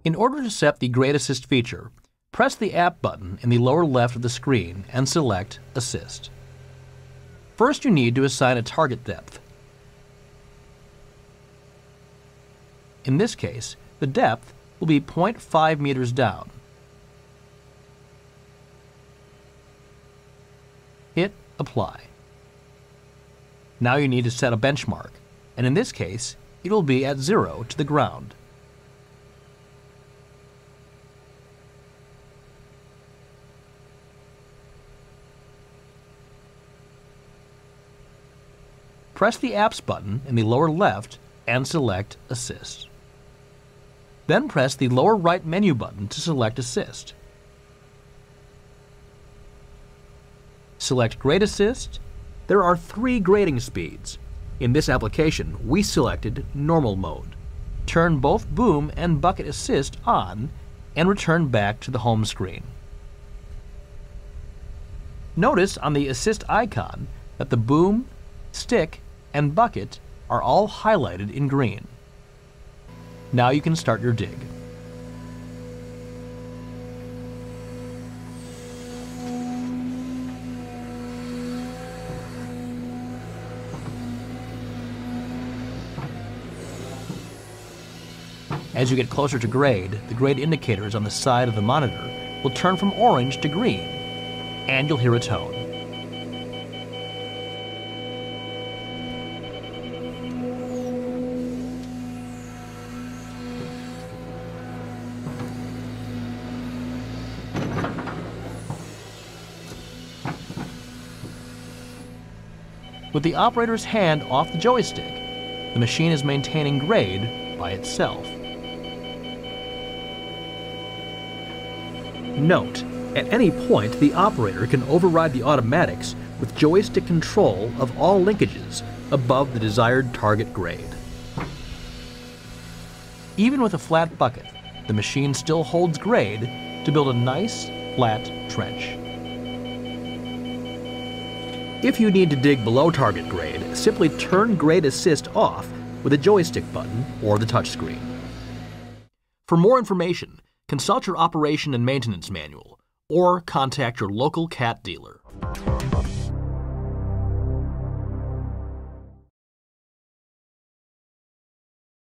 In order to set the Grade Assist feature, press the App button in the lower left of the screen and select Assist. First, you need to assign a target depth. In this case, the depth will be 0.5 meters down. Hit Apply. Now you need to set a benchmark, and in this case, it will be at 0 to the ground. Press the Apps button in the lower left and select Assist. Then press the lower right menu button to select Assist. Select Grade Assist. There are 3 grading speeds. In this application, we selected Normal mode. Turn both Boom and Bucket Assist on and return back to the home screen. Notice on the Assist icon that the Boom, Stick, and Bucket are all highlighted in green. Now you can start your dig. As you get closer to grade, the grade indicators on the side of the monitor will turn from orange to green, and you'll hear a tone. With the operator's hand off the joystick, the machine is maintaining grade by itself. Note, at any point the operator can override the automatics with joystick control of all linkages above the desired target grade. Even with a flat bucket, the machine still holds grade to build a nice, flat trench. If you need to dig below target grade, simply turn Grade Assist off with a joystick button or the touchscreen. For more information, consult your operation and maintenance manual or contact your local CAT dealer.